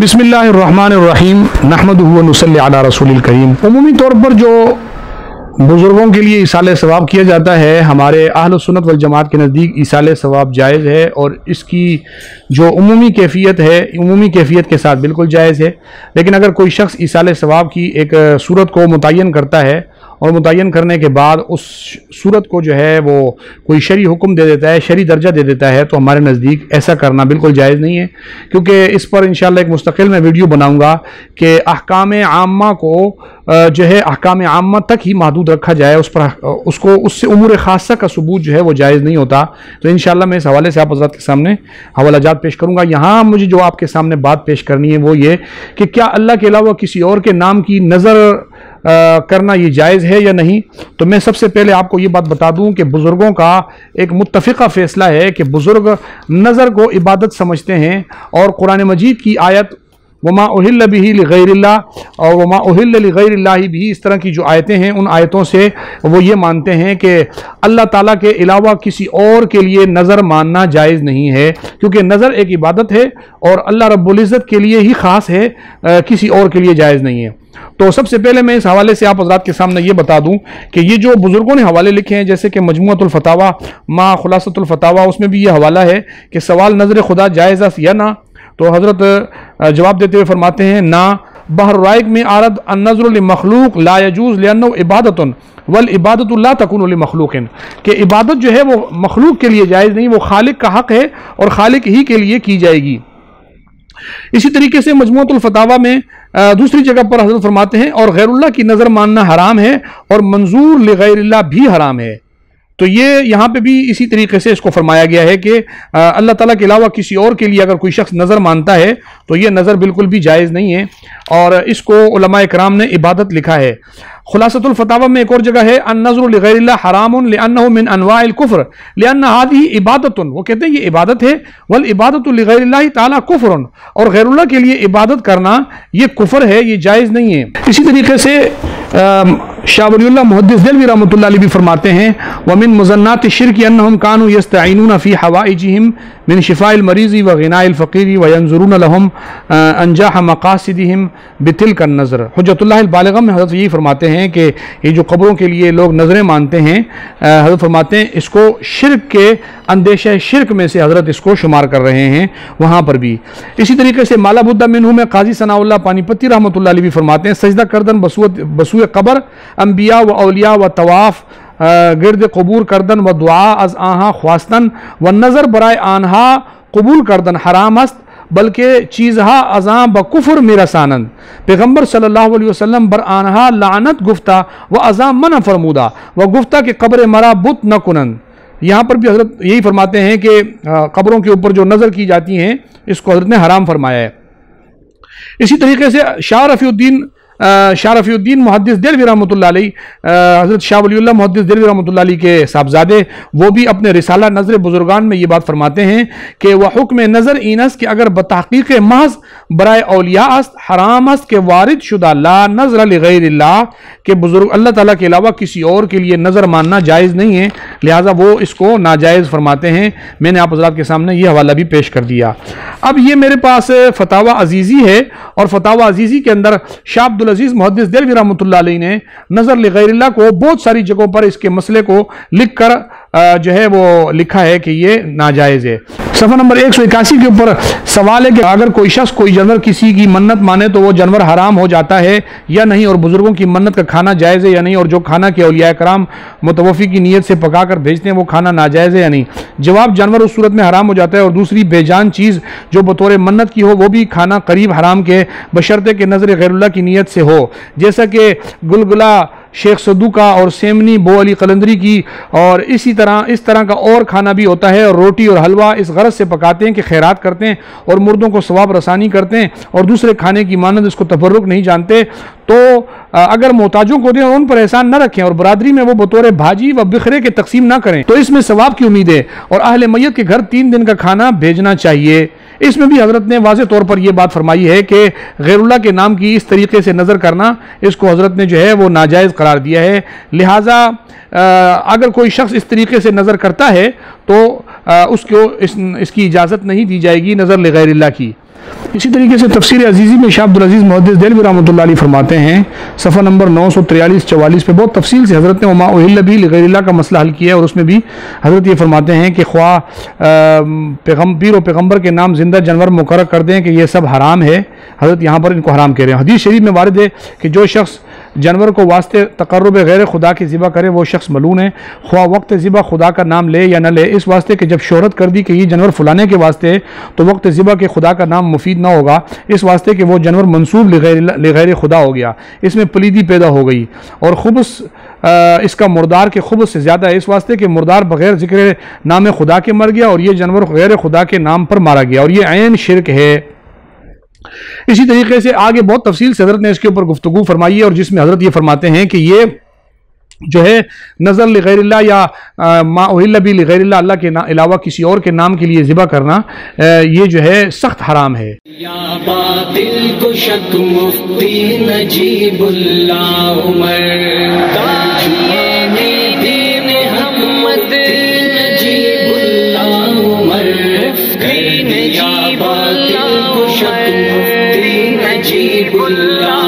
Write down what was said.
बिस्मिल्लाहिर्रहमानिर्रहीम नहमदुहु व नुसल्ली अला रसूलिल करीम। उमूमी तौर पर जो बुज़ुर्गों के लिए इसाले सवाब किया जाता है, हमारे अहल सुन्नत वल जमात के नज़दीक इसाले सवाब जायज़ है और इसकी जो उमूमी कैफियत है, उमूमी कैफियत के साथ बिल्कुल जायज़ है। लेकिन अगर कोई शख्स इसाले सवाब की एक सूरत को मुतय्यन करता है और मुतय्यन करने के बाद उस सूरत को जो है वो कोई शरई हुक्म दे देता है, शरई दर्जा दे देता है, तो हमारे नज़दीक ऐसा करना बिल्कुल जायज़ नहीं है। क्योंकि इस पर इंशाअल्लाह एक मुस्तकिल मैं वीडियो बनाऊंगा कि अहकाम आम्मा को जो है अहकाम आम्मा तक ही महदूद रखा जाए, उस पर उसको उससे उमूर खासा का सबूत जो है वो जायज़ नहीं होता। तो इंशाअल्लाह मैं इस हवाले से आप हज़रात के सामने हवालाजात पेश करूँगा। यहाँ मुझे जो आपके सामने बात पेश करनी है वो ये कि क्या अल्लाह के अलावा किसी और के नाम की नज़र करना ये जायज़ है या नहीं। तो मैं सबसे पहले आपको ये बात बता दूं कि बुज़ुर्गों का एक मुत्तफ़िक़ा फ़ैसला है कि बुज़ुर्ग नज़र को इबादत समझते हैं और कुरान मजीद की आयत वमा उहिल्ल बिही लिग़ैरिल्लाह और वमा उहिल्ल लिग़ैरिल्लाह भी, इस तरह की जो आयतें हैं उन आयतों से वो ये मानते हैं कि अल्लाह ताला के अलावा किसी और के लिए नज़र मानना जायज़ नहीं है, क्योंकि नज़र एक इबादत है और अल्लाह रब्बुल इज़्ज़त के लिए ही ख़ास है, किसी और के लिए जायज़ नहीं है। तो सबसे पहले मैं इस हवाले से आप हज़रात के सामने ये बता दूं कि ये जो बुज़ुर्गों ने हवाले लिखे हैं, जैसे कि मजमुअतुल फतावा मा खुलासतुल फतावा, उसमें भी ये हवाला है कि सवाल नज़र खुदा जायज़ या ना। तो हज़रत जवाब देते हुए फरमाते हैं ना, बहर राइक में आरद अन्नज़्रु लिमख़लूक़ ला यजूज़ लिअन्नहु इबादतुन वल इबादतु ला तकूनु लिमख़लूक़िन, कि इबादत जो है वो मखलूक के लिए जायज़ नहीं, वो खालिक का हक़ है और खालिक ही के लिए की जाएगी। इसी तरीके से मजमुअतुल फतावा में दूसरी जगह पर हज़रत फरमाते हैं और गैरुल्लाह की नज़र मानना हराम है और मंजूर लिगैरिल्लाह भी हराम है। तो ये यहाँ पे भी इसी तरीके से इसको फरमाया गया है कि अल्लाह ताला के अलावा किसी और के लिए अगर कोई शख्स नज़र मानता है तो ये नज़र बिल्कुल भी जायज़ नहीं है और इसको उलमाए किराम ने इबादत लिखा है। खुलासतुल फतावा में एक और जगह है अन्नज़्रु लिग़ैरिल्लाह हरामुन लिअन्नहु मिन अनवाइल कुफ्र लिअन्न हाज़िही इबादतुन, वो कहते हैं ये इबादत है, वल इबादतु लिग़ैरिल्लाहि ताला कुफ्रुन, और गैरुल्लाह के लिए इबादत करना ये कुफ्र है, ये जायज़ नहीं है। इसी तरीके से शाह वलीउल्लाह मुहद्दिस देलवी रहमतुल्लाह अलैह भी फरमाते हैं व मिन मुज़न्नाति शिर्क अन्नहुम कानू यस्तईनून फी हवाइजिहिम मिन शिफाइल मरीज़ी व ग़िनाइल फ़क़ीरी व यंज़ुरून लहुम अंजाह मक़ासिदिहिम बितिल्का नज़र। हुज्जतुल्लाहिल बालिग़ा में हज़रत यही फरमाते हैं कि ये जो कब्रों के लिए लोग नज़रें मानते हैं, हज़रत फरमाते हैं इसको शिर्क के अंदेशा शिर्क में से हज़रत इसको शुमार कर रहे हैं वहाँ पर भी। इसी तरीके से माला बुद्दा मिन्हु में क़ाज़ी सनाउल्लाह पानीपती रहमतुल्लाह अलैह भी फरमाते हैं सजदा करदन बसूए कब्र अंबिया व औलिया व तवाफ़ गिरद कबूर करदन व दुआ अज़ आहा ख्वास्तन व नज़र बराए आनहा कबूल करदन हराम अस्त बल्कि चीज़हा अज़ां बकुफ़र मिरसानन। पैगम्बर सल्लल्लाहु अलैहि वसल्लम बर आनहा लानत गुफ्ता व अज़ां मन फरमूदा व गुफ्ता के कब्र मरा बुत न कुनन। यहाँ पर भी हज़रत यही फरमाते हैं कि कब्रों के ऊपर जो नज़र की जाती हैं इसको हज़रत ने हराम फरमाया है। इसी तरीके से शाह रफ़ीउद्दीन मुहद्दिस देलवी रहमतुल्लाह अलैह, हज़रत शाह वलीउल्लाह मुहद्दिस देलवी रहमतुल्लाह अलैह के साहबजादे, वो भी अपने रिसाला नज़र बुजुर्गान में ये बात फरमाते हैं कि वह हुक्म नज़र इनस कि अगर बतहक़ीक़ महज़ बराए औलिया अस्त हराम अस्त के वारिद शुदा ला नज़र लिग़ैरिल्लाह, के बुजुर्ग अल्लाह ताला के अलावा किसी और के लिए नज़र मानना जायज़ नहीं है, लिहाजा वो इसको नाजायज़ फरमाते हैं। मैंने आप हज़रात के सामने ये हवाला भी पेश कर दिया। अब ये मेरे पास फतावा अजीज़ी है और फतावा अजीज़ी के अंदर शाह अब्दुल अजीज़ मुहद्दिस देलवी रहमतुल्लाह अलैह ने नज़र लिग़ैरिल्लाह को बहुत सारी जगहों पर इसके मसले को लिख कर जो है वो लिखा है कि ये नाजायज़ है। सफ़ा नंबर 181 के ऊपर सवाल है कि अगर कोई शख्स कोई जानवर किसी की मन्नत माने तो वो जानवर हराम हो जाता है या नहीं, और बुज़ुर्गों की मन्नत का खाना जायज़ है या नहीं, और जो खाना के औलिया कराम मुतवफ़ी की नीयत से पका कर भेजते हैं वो खाना नाजायज़ है या नहीं। जवाब, जानवर उस सूरत में हराम हो जाता है और दूसरी बेजान चीज़ जो बतौर मन्नत की हो वो भी खाना करीब हराम के बशर्ते के नज़र गैरुल्लाह की नीयत से हो, जैसा कि गुलगुला शेख सद्दू का और सेमनी बो अली कलंदरी की, और इस तरह का और खाना भी होता है, और रोटी और हलवा इस गरज से पकाते हैं कि खैरात करते हैं और मुर्दों को सवाब रसानी करते हैं, और दूसरे खाने की मानद इसको तबर्रुक नहीं जानते। तो अगर मोहताजों को दें और उन पर एहसान न रखें और बरादरी में वो बतौर भाजी व बिखरे के तकसीम ना करें तो इसमें सवाब की उम्मीद है, और अहले मैयत के घर 3 दिन का खाना भेजना चाहिए। इसमें भी हज़रत ने वाज़े तौर पर यह बात फरमाई है कि गैरुल्लाह के नाम की इस तरीके से नज़र करना, इसको हज़रत ने जो है वो नाजायज़ करार दिया है। लिहाजा अगर कोई शख्स इस तरीके से नज़र करता है तो उसको इसकी इजाज़त नहीं दी जाएगी नज़र लिग़ैरिल्लाह की। اسی طریقے سے تفسیر عزیزی میں شاہ عبدالعزیز محدث دہلوی رحمۃ اللہ علیہ فرماتے ہیں صفحہ نمبر 943-44 پہ بہت تفصیل سے حضرت نے وما اہل بھی لغیر اللہ کا مسئلہ حل کیا ہے، اور اس میں بھی حضرت یہ فرماتے ہیں کہ خواہ پیر و پیغمبر کے نام زندہ جانور مقرر کر دیں کہ یہ سب حرام ہے، حضرت یہاں پر ان کو حرام کہہ رہے ہیں۔ حدیث شریف میں وارد ہے کہ جو شخص جانور کو واسطے تقرب غیر خدا کی ذبح کرے وہ شخص ملعون ہے، خواہ وقت ذبح خدا کا نام لے یا نہ لے، اس واسطے کہ جب شہرت کر دی کہ یہ جانور فلانے کے واسطے ہے تو وقت ذبح کے خدا کا نام مفید نہ ہوگا، اس واسطے کہ وہ جانور منسوب لغیر خدا ہو گیا، اس میں پلیدی پیدا ہو گئی، اور خبث اس کا مردار کے خبث سے زیادہ ہے، اس واسطے کہ مردار بغیر ذکر نام خدا کے مر گیا اور یہ جانور غیر خدا کے نام پر مارا گیا، اور یہ عین شرک ہے۔ اسی طریقے سے آگے بہت تفصیل سے حضرت نے اس کے اوپر گفتگو فرمائی ہے، اور جس میں حضرت یہ فرماتے ہیں کہ یہ جو ہے نظر لغیر اللہ یا ما اہل بھی لغیر اللہ، اللہ کے علاوہ کسی اور کے نام کے لیے ذبح کرنا یہ جو ہے سخت حرام ہے۔ یا باطل کو شک مفتی نجیب اللہ عمر دین حق مفتی نجیب اللہ عمر یا باطل کو شک مفتی نجیب اللہ